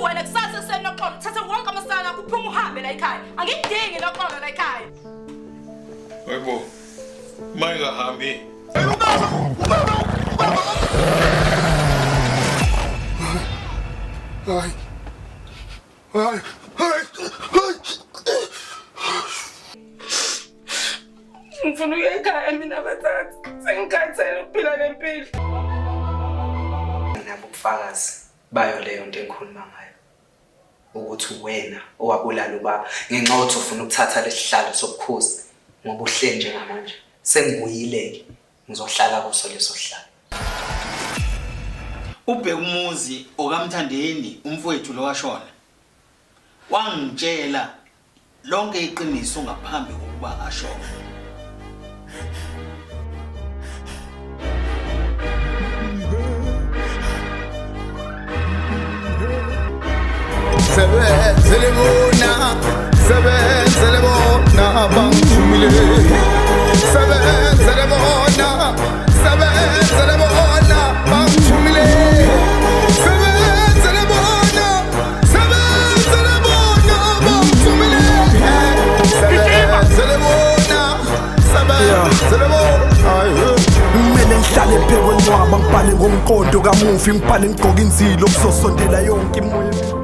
wena kusasa senoxolo thatha wonke amasana akho uphuma uhambe la ekhaya. Angidingi noxolo la ekhaya. Hayibo. Mayingahambi. Ngifuna ukuya ekhaya mina bathathu. Sengikhathele ukuphila lempilo. Nabo ubufakazi bayo leyo nto engikhuluma ngayo. Ukuthi wena owabulala ubaba ngenxa yokuthi ufuna ukuthatha lesihlalo sobukhosi ngoba uhleli njengamanje. Sengibuyileke ngizohlala kuso leso sihlalo. uBhekumuzi okaMthandeni umfowethu lo washona. Wangitshela lonke iqiniso ngaphambi kokuba ashone. Sebenzele bona bangithumile. Sebenzele bona bangithumile. Sebenzele bona bangithumile. Sebenzele bona. Kumele ngihlale ebukhosini ngibhale ngomqondo kamufi ngibhale ngigqoka inzilo kuzosondela yonke imoya.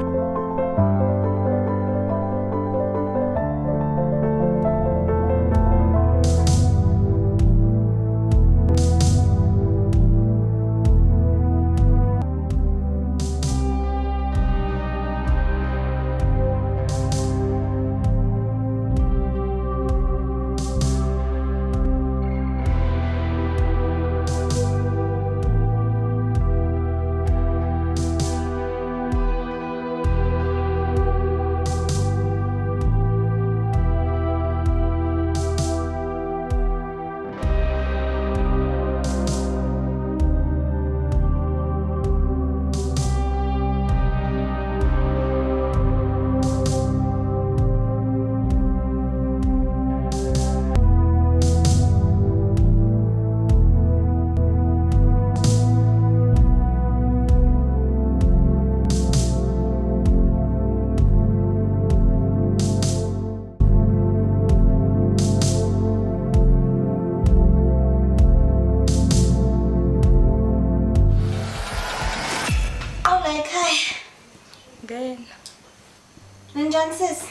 Njani sisi?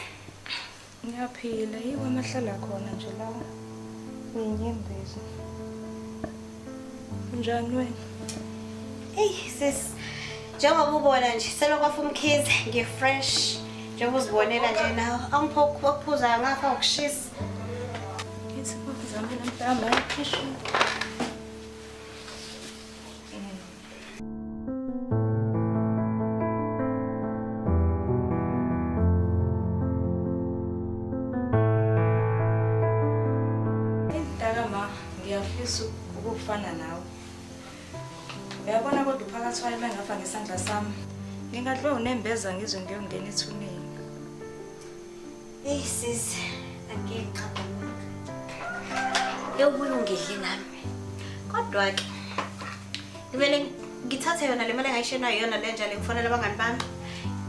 Ngiyaphila, yiwo amahlala khona nje la. Uyinyembezi. Njani wena? Hey sis. Njengoba ubona nje selokwafa umkhize, ngi-fresh. Njengoba uzibonela nje nawe. Angiphokho ukuphuza ngafa ukushisa. Ngithi ngizambe namhlanje ayikhisho. Ngiyafisa ukufana nawe. Uyabona kodwa uphakathwayo mengafa ngesandla sami. Ngingadliwa unembeza ngizwe ngiyongena ethuneni. Hey sis, angiyixabana. Yobula ungidle nami. Kodwa ke kumele ngithathe yona le mali engayishena yona le njalo ngifonela abangani bami.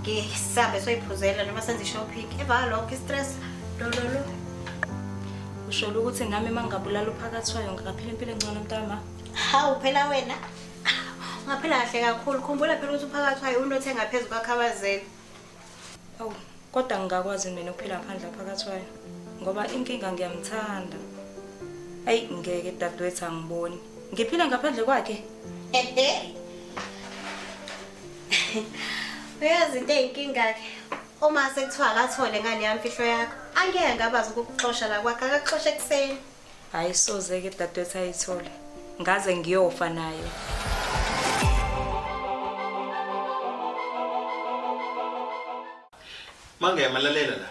Ngisabe soyiphuzela noma senze shopping. Eva lokho stress. Lo. Usho ukuthi nami mangabulala uphakathwayo ngikaphila impilo engcono mntama. Hawu phela wena. Ungaphila kahle kakhulu. Khumbula phela ukuthi uphakathwayo umuntu othenga phezulu kwakhabazela. Awu, kodwa ngingakwazi mina ukuphila ngaphandle uphakathwayo ngoba inkinga ngiyamthanda. Ayi ngeke dadewethu angiboni. Ngiphila ngaphandle kwakhe. Uyazi into eyinkinga ke. Uma sekuthiwa akathole ngale yamfihlo yakho. Angeke ngabazi ukukuxosha la kwakhe akakuxoshe kuseni. Hayi soze ke dadewethu ayithole. Ngaze ngiyofa naye. Mangema lalela la.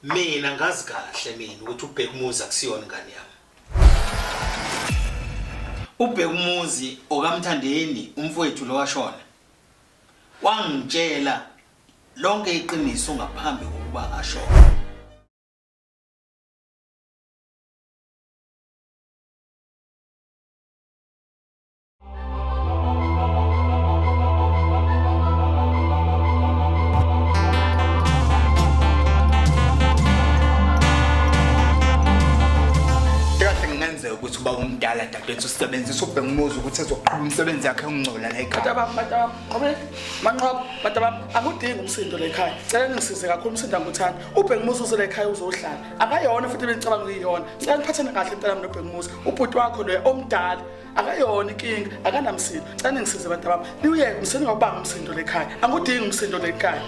Mina ngazi kahle mina ukuthi uBhekumuzi akusiyona ingane yami. uBhekumuzi okaMthandeni umfowethu lo washona. Wangitshela lonke iqiniso ngaphambi kokuba ashone. omdala dadewethu usebenzisa uBhekumuzi ukuthi ezoqhubeka umsebenzi yakhe ongcola la ekhaya. Batabam, uManqoba, batabam, akudingi umsindo la ekhaya. Cela ngisize kakhulu umsindo anguthanda. uBhekumuzi uze la ekhaya uzohlala. Akayona futhi bengicabanga ukuyiyona. Cela ngiphathane kahle mntanami noBhekumuzi. Ubhuti wakho lo omdala akayona inkinga, akanamsindo. Cela ngisize batabam. Niuyeke umsindo ngokubanga umsindo la ekhaya. Angudingi umsindo la ekhaya.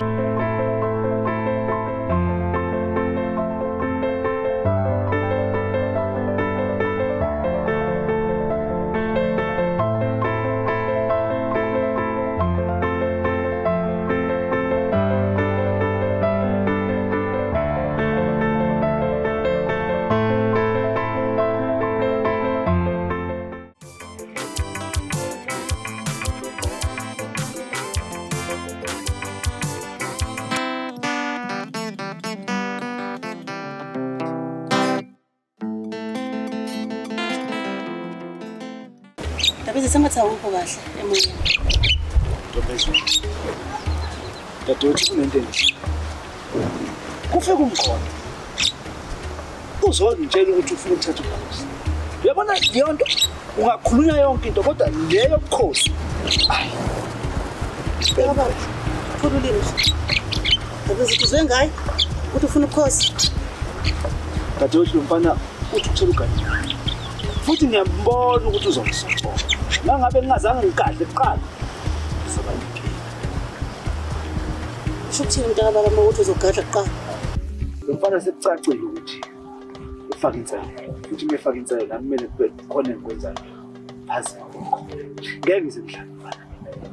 Ndabize sengathi awukho kahle emoyeni. Dadewethu kunento enhle. Kufika uMkhonto. Uzongitshela ukuthi ufuna ukuthatha ubukhosi. Uyabona yonke ungakhulunywa yonke into kodwa leyo ubukhosi. Hayi. Baba, khululile. Ndabize uzwe ngayi ukuthi ufuna ubukhosi. Dadewethu mfana uthi uthela ugani. Futhi ngiyambona ukuthi uzongisonto. Mangabe ngingazange ngikadle kuqala. Sizabalike. Shukuthini mntaka baba ukuthi uzogadla kuqala. Mfana sekucacile ukuthi ufaka inselo. Futhi mefaka inselo nami kumele kube khona engikwenzayo. Phazi ngakho. Ngeke ngizemhlala mfana.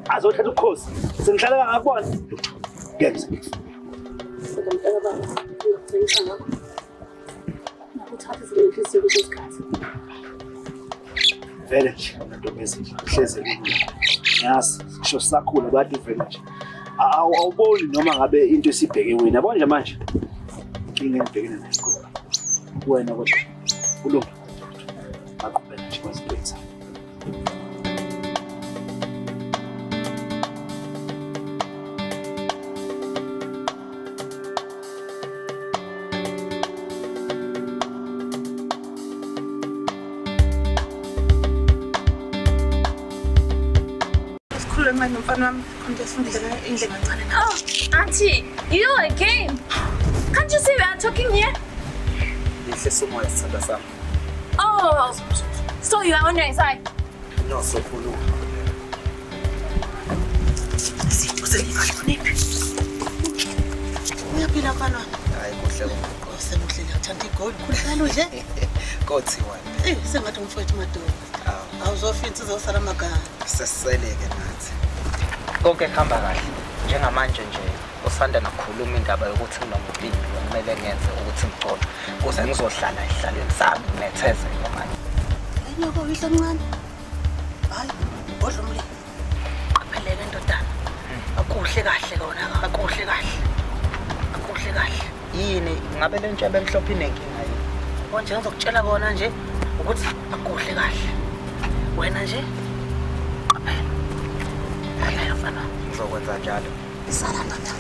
Azothatha ubukhosi. Sengihlala ngakubona. Ngeke ngizemhlala. Mntaka baba, ngicela ngakho. Nakuthatha izinto zesikhathi. Vele nje ntombi hleze lula. Yasi sho sakhula bathi vele nje. Awuboni noma ngabe into esibheke wena. Yabona nje manje. Inkinga engibhekene nayo kodwa. Wena kodwa ulunga. Maqhubeka nje kwasiphetha. Oh, Auntie, you again? Can't you see we are talking here? Oh, so you are on your side? No, so cool. Uyaphila mfana? Hayi kuhle Semuhle ngiyathanda igoli khulalo nje. kothiwa. Sengathi umfowethu madoda. Awuzofinza uzosala amagama. Seseleke nathi. Konke kuhamba kahle. Njengamanje nje usanda nakhuluma indaba yokuthi nginombili kumele ngenze ukuthi ngigcona. Kuze ngizohlala ehlaleni sami netheze manje. Enyoko uyihlo mncane. Hayi, odla umlilo. Qaphelele ndodana. Akuhle kahle kona, akuhle kahle. Akuhle kahle. Yini ngabe le ntsha bemhlophe inenkinga yini? Konje ngizokutshela kona nje ukuthi akuhle kahle. Wena nje qaphela mfana. Ngizokwenza njalo. Sala ndoda.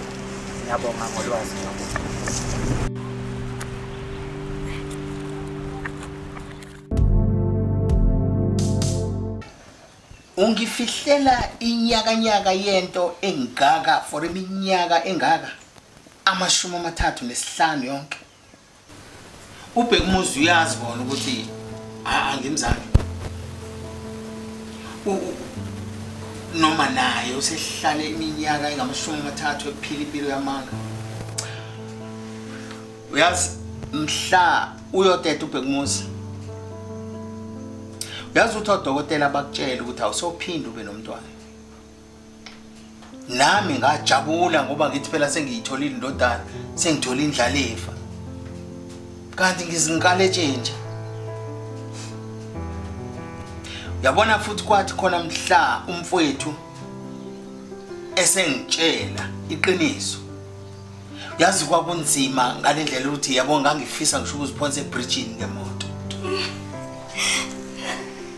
Ngiyabonga ngolwazi lwakho. Ungifihlela inyakanyaka yento engaka for iminyaka engaka 35 yonke. uBhekumuzi uyazi bona ukuthi angimzali. Noma naye usehlale iminyaka engamashumi-30 ephila impilo yamanga. Uyazi mhla uyoteta uBhekumuzi. Uyazi ukuthi odokotela bakutshela ukuthi awusophinde ube nomntwana. Nami ngajabula ngoba ngithi phela sengiyitholile indodana, sengithola indlalifa. Kanti ngizingale nje. Yabona futhi kwathi khona mhla umfowethu esengitshela iqiniso. Yazi kwakunzima ngalendlela ukuthi yabo ngangifisa ngisho ukuziphonsa ebridgeini ngemoto.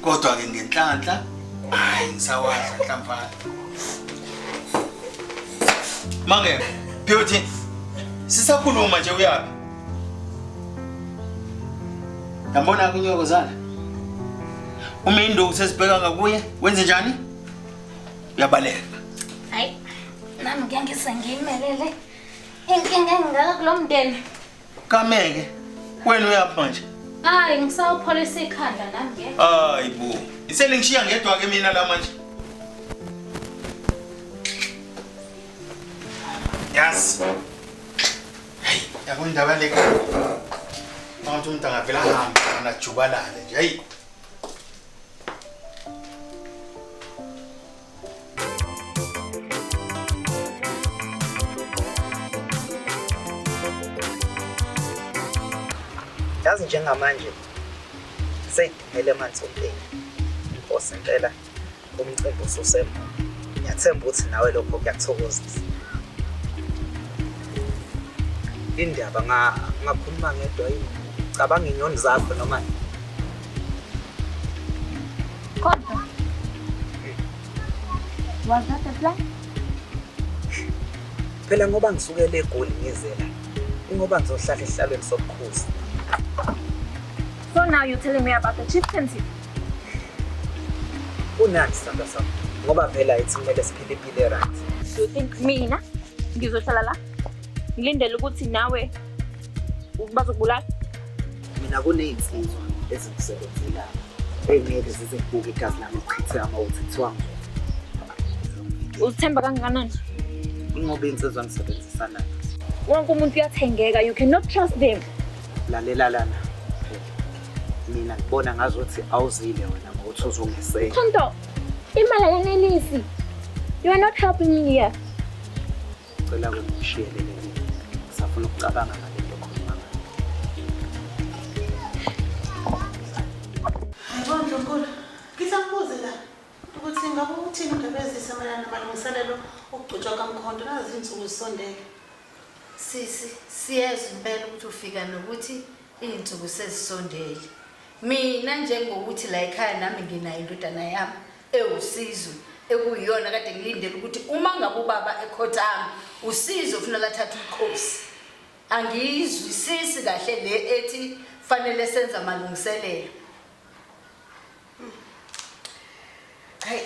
Kodwa ke ngenhlanhla hayi ngisawazi nhlamvana. Mangema, Beauty. Sisakhuluma nje uyapi? Yabona kunyoko zala. Uma indoku sesibheka ngakuye, wenze njani? Uyabaleka. Hayi, nami ngiyangise ngiyimelele. Inkinga engaka kulomndeni. Kameke. Wena uyaphi manje? Hayi, ngisawupholisa ikhanda nami ngeke. Hayi bo. Isele ngishiya ngedwa ke mina la manje. Yes. Hey, yakundaba le. Manje umuntu angavela hamba ana jubalale nje. Hey. Yazi njengamanje seyidimele emansompeni. Inkosi impela umcimbi ususemva. Ngiyathemba ukuthi nawe lokho kuyakuthokozisa. Indaba ngakhuluma ngedwa yini? Cabanga inyoni zakho noma Kodwa. Was that the plan? phela ngoba ngisukele eGoli ngizela. Ngoba ngizohlala ehlalweni sobukhosi. So now you're telling me about the chieftaincy? Unani sithanda sami? Ngoba phela ithi kumele siphile right. Do you think mina ngizohlala la? Ngilindele ukuthi nawe bazokubulala? Mina kunezinsizwa ezikusebenzelayo. Engeke zizibuke igazi lami uchithe amawuthi wami. Uzithemba kangakanani? Ingoba insizwa ngisebenzisana nazo. Wonke umuntu uyathengeka, you cannot trust them. Lalela lana. Mina ngibona ngazuthi awuzile wena ngokuthi uzongisela. Mkhonto, imali ayanelisi. You are not helping me here. Cela ukungishiyelele. Safuna ukucabanga ngale nto khuluma ngayo. Ayibona Nkulu. Ngisakubuze la ukuthi ngabe uthini ungabezisa mayelana namalungiselelo okugcotshwa kaMkhonto nazi insuku zisondele. Sisi siyezwa impela ukuthi ufika nokuthi izinsuku sezisondele. Mina njengokuthi la ekhaya nami nginayo indodana yami ewusizwe ekuyiyona kade ngilindele ukuthi uma ngabe ubaba ekhotama usizo ufuna lathatha ubukhosi. Angiyizwisisi kahle le ethi fanele senza amalungiselelo. Hey.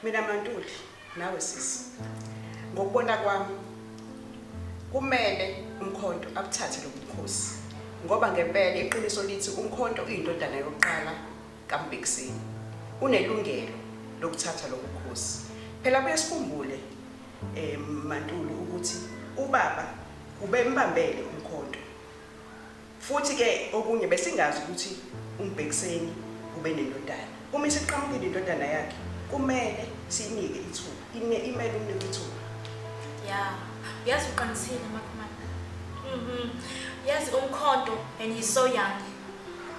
Mina Mantuli nawe sisi. Ngokubona kwami kumele uMkhonto akuthathe lo bukhosi. Ngoba ngempela iqiniso lithi uMkhonto uyindodana yokuqala kaMbekisini. Unelungelo lokuthatha lo bukhosi. Phela kuyesikhumbule Mantuli ukuthi ubaba ubembambele uMkhonto. Futhi ke okunye besingazi ukuthi uMbekisini ube nendodana. Uma isiqhamukile indodana yakhe kumele sinike ithuba. Imele unike ithuba. Yeah, yazi uqinisile makhumana. Yazi uMkhonto and he's so young.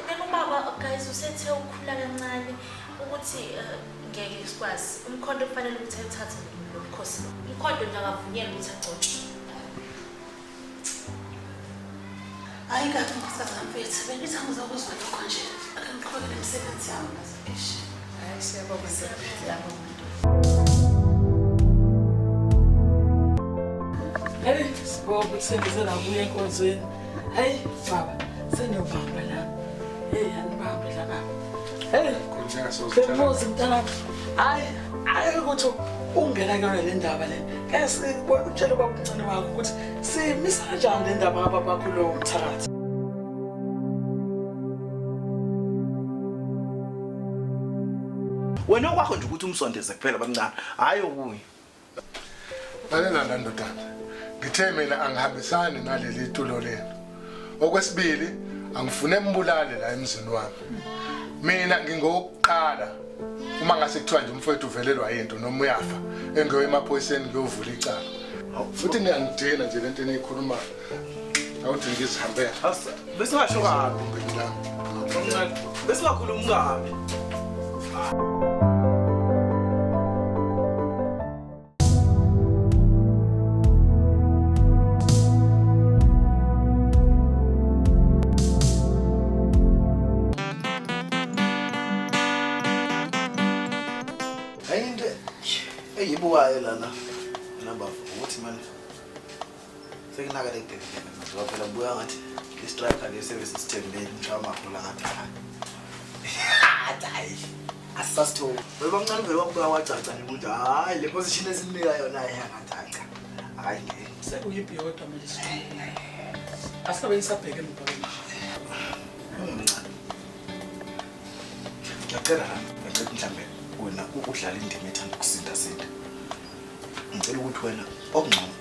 Then ubaba guys usethe ukukhula kancane ukuthi ngeke sikwazi. uMkhonto kufanele ukuthi ayithathe lo bukhosi. uMkhonto nje akavunyelwe ukuthi agcotshwe. Hayi kahle nkosazana mfethu, bengithi angizokuzwa lokho nje. Ake ngiqhubekele imisebenzi yami ngasesh. Hayi siyabonga siyabonga. Hey, sibonga sengizela kuye enkonzweni. Hey, baba, seniyobamba la. Hey, anibambe la baba. Hey, Bhekumuzi mntana. Hayi ukuthi ungena kuyona le ndaba le. Kese utshela baba umncane wakho ukuthi simisa kanjani le ndaba ngababa kulo mthakathi. Wena okwakho nje ukuthi umsondeze kuphela bamncane. Hayi okuyi. Lalela la ndodana. Ngithe mina angihambisani naleli tulo lenu. Okwesibili angifune embulale la emzini wami. Mina ngingokuqala uma ngase kuthiwa nje umfowethu uvelelwa into noma uyafa engewe emaphoyiseni ngiyovula icala. Futhi ngiyangidina nje lento eniyikhulumayo. Awuthi ngizihambela. Bese ngasho kabi ngilami. Bese ngakhuluma kabi. Eyibukayo lana namba ukuthi manje sekinaka le date ngoba phela buya ngathi istriker le service system le ngishama khona ngathi ngathi hayi asasithola weba mncane vele wakubuka wacaca ukuthi hayi le position esinika yona ayangathatha hayi sekuyibhiyodwa manje sithini asabe isabheke emphakeni ngiyacela mhlambe wena udlala indima ethanda ukusinda ngicela ukuthi wena okungcono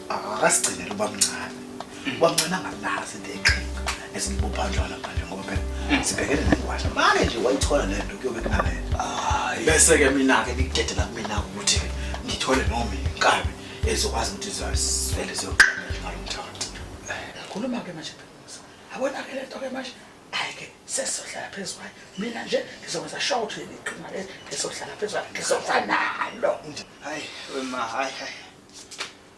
akasigcinele ubamncane ubamncane angalazi into eqhinga esingibophanjwana manje ngoba phela sibhekene nengwasha manje nje wayithola le nto kuyobe kunale hayi bese-ke mina-ke ngikudedela kumina ukuthi ngithole noma inkabi ezokwazi ukuthi zivele ziyoqala ngalo mthatha khuluma-ke manje abona-ke le nto-ke manje hayi-ke sesizohlala phezu kwayo mina nje ngizokwenza sure ukuthi iqhinga le ngizohlala phezu kwayo ngizofanalo hayi wema hayi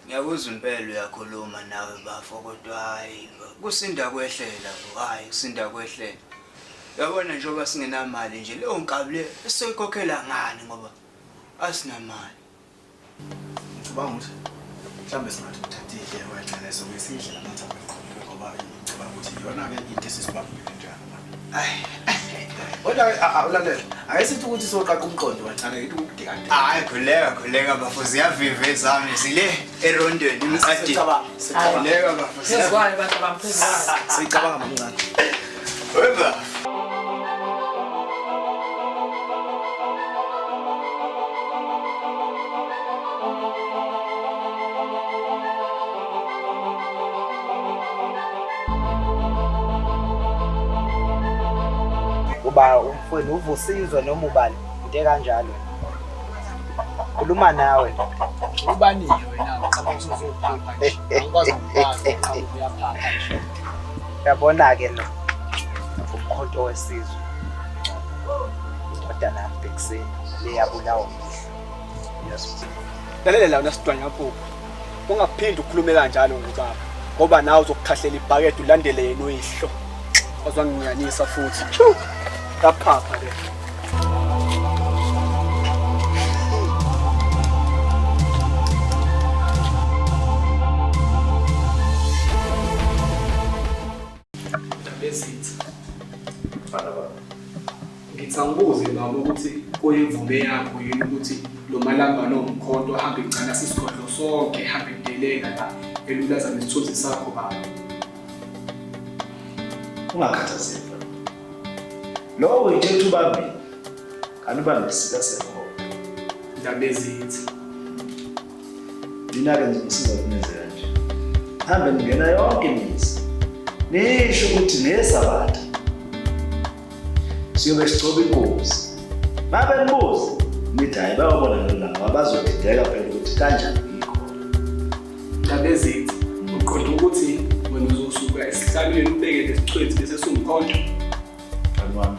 ngiyakuzwa impela uyakhuluma nawe bafo kodwa hayi kusinda kwehlela hayi kusinda kwehlela yabona njengoba singenamali nje leyo nkabi le esizoyikhokhela ngani ngoba asinamali ngicabanga ukuthi mhlawumbe singathi uthathile wayigcina sokuyisidla lamathambo eqhubeka ngoba ngicabanga ukuthi iyona-ke into esisibambile njalo hayi kodwa-ke awulalela ayesithi ukuthi soqaqa umqondo wancane ngithi ukudikade hayi khuleka bafo ziyaviva ezami zile erondweni imqadi khuleka bafo sezikwayo bantu bamphezulu siyicabanga mamncane weba uba umfweni uvusizwe noma ubani into kanjalo khuluma nawe ubaniwe wena uqaba uzophapha nje angikwazi ukubhala uqaba uyaphapha nje uyabona-ke lo uMkhonto wesizwe indoda nambekiseni leyabulawa lalela la unasidwanya mfuphi ungaphindi ukukhulumela kanjalo ngobaba ngoba nawe uzokukhahlela ibhakede ulandele yena oyihlo ozwanginyanisa futhi kaphapha le bezithi ngithi angibuze baba ukuthi kuyimvume yakho yini ukuthi lo malambano uMkhonto ahambe igcana sisigodlo sonke ahambe kudeleka la elulaza nesithunzi sakho baba ungakhathazeki lo uyithetha ubambile kanibambe isika sekho ndaba ezithi mina-ke ngizosiza kunenzela nje hambe ningena yonke imizi nisho ukuthi nesabatha siyobe sigcoba inkosi mabe nibuze nithi hayi bayobona lolanga abazodideka phela ukuthi kanjani yikho ndaba ezithi uqonda ukuthi wena uzosuka esihlalweni ubeke lesicwethi bese sumkhonto mfana wami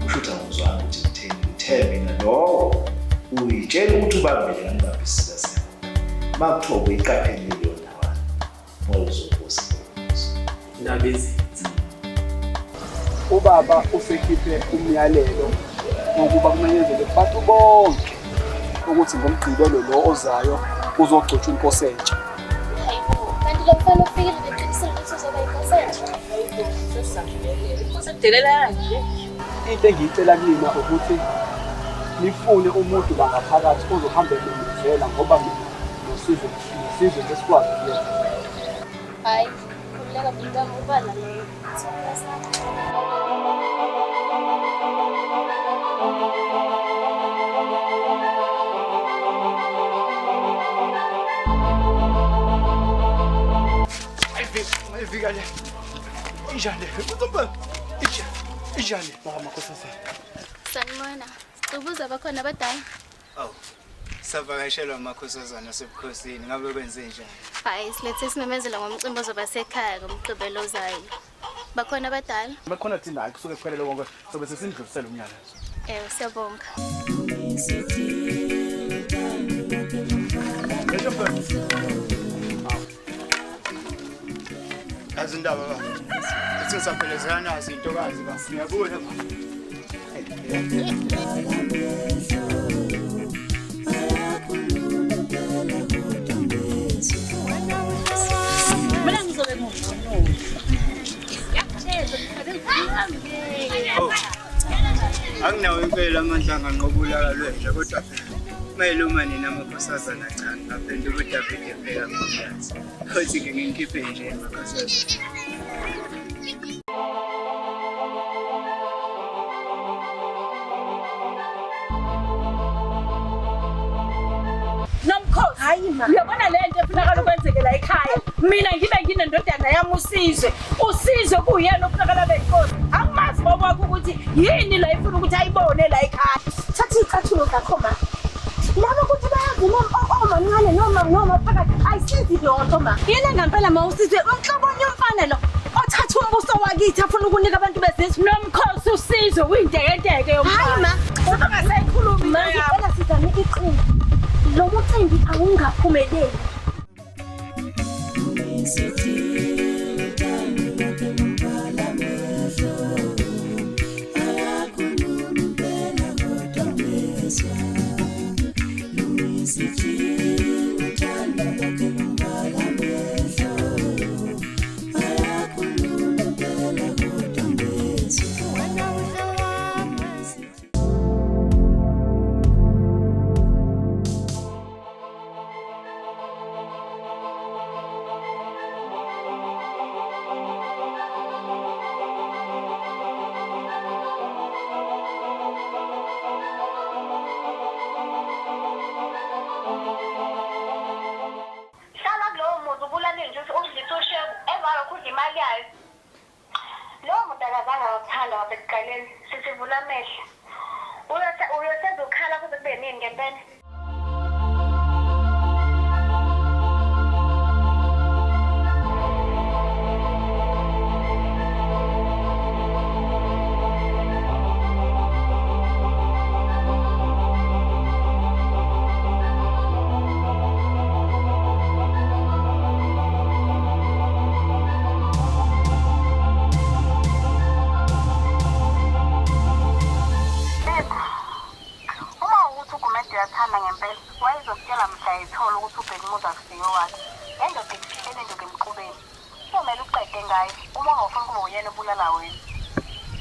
usho ukuthi angizwanga ukuthi ngithe mina lowo uyitshela ukuthi ubambele kanibambe isika sekho makuthiwa uyiqaphele leyo ndawana moya uzobusa ndaba ezithi ubaba usekhiphe umyalelo wokuba kumenyezele kubantu bonke ukuthi ngomgqibelo lo ozayo uzogcotshwa inkosi entsha kanti lo mfana ufikile beqinisile ukuthi uzoba inkosi entsha Kusedelela nje into engiyicela kina ukuthi nifune umuntu bangaphakathi ozohamba ebuvezela ngoba mina nosizwe lesikwazi kuyenza hayi khululeka bintwana ubala leyo ayivika le injani injani baba makhosazane sanibona ubuza bakhona abadala awu savakashelwa amakhosazana asebukhosini ngabe kwenze njani hayi silethe simemezela ngomcimbi ozoba sekhaya ngomgqibelo ozayo bakhona abadala bakhona thina hayi kusuke kuphelele konke sobe sesindlulisela umyalezo siyabonga azindaba baba singisaphelezana nazo intokazi baba ngiyabona mina ngizobe ngumntu Anginawo impela amandla anganqobulala lwenja kodwa kumele umane namakhosazana achani ngaphendle koDavid ebheka ngomyazi. Kodwa-ke ngikhiphe nje amakhosazana. Nomkhosi, hayi ma. Uyabona le nto efunakala ukwenzeke la ekhaya. Mina ngibe nginendodana yami uSizwe. uSizwe kuyena ofunakala beNkosi. Akumazi bokwakho ukuthi yini la ifuna ukuthi ayibone la ekhaya. Thatha icathulo zakho ma. Laba ukuthi bayavuma omancane noma phakathi ayisizi yonto ma. Yena ngempela ma uSizwe umhlobonye umfana lo othatha umbuso wakithi afuna ukunika abantu bezizwe. Nomkhosi uSizwe uyintekenteke yomfana. Hayi ma. Ungasayikhulumi ma. Ngicela sizame iqiniso. Lo mcimbi awungaphumeleli.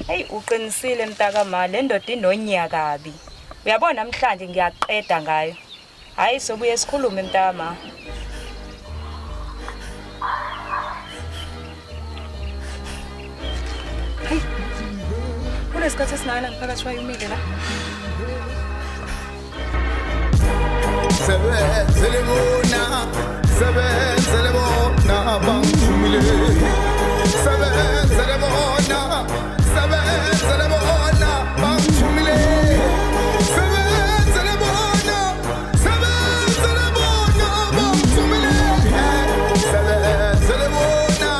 Hey uqinisile mntakama le ndoda inonyakabi. Uyabona namhlanje ngiyaqeda ngayo. Hayi sobuye sikhulume mntakama. Hey. Kunesikhathi esinana ngiphakathwayo umile la. Sebenzele bona bangithumile. Sebenzele bona bangithumile. Sebenzele bona bangithumile. Sebenzele bona.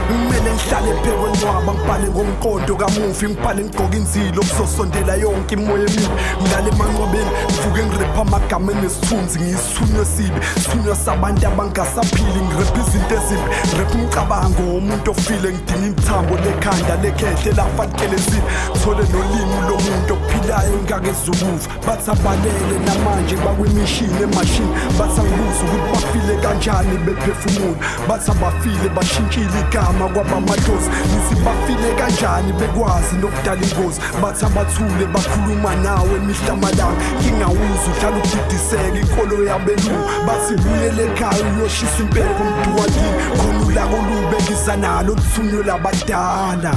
Kumele ngihlale ebukhosini ngibhale ngoMkhonto kamufi ngibhale ngigqoka inzilo kuzosondela yonke imoya emibi ngilale emanqwabeni ngivuke ngirepha amagama enesithunzi ngiyisithunywa sibi sithunywa sabantu abangasaphili ngirepha izinto ezimbi ngirepha umcabango womuntu ofile ngidinga imthambo lekhanda lekhehle lafakelezini thole nolimi lomuntu ophilayo ngakezukuva bathi abalele namanje bakwimishini emashini bathi angibuza ukuthi bafile kanjani bephefumula bathi abafile bashintshile igama kwabamadlozi nisi bafile kanjani bekwazi nokudala ingozi bathi abathule bakhuluma nawe mihla malanga ngingawuza uhlala ukudidiseka inkolo yabelungu bathi buyele ekhaya uyoshisa impela komntu wakini khona ulako lube ngizanalo luthunywe labadala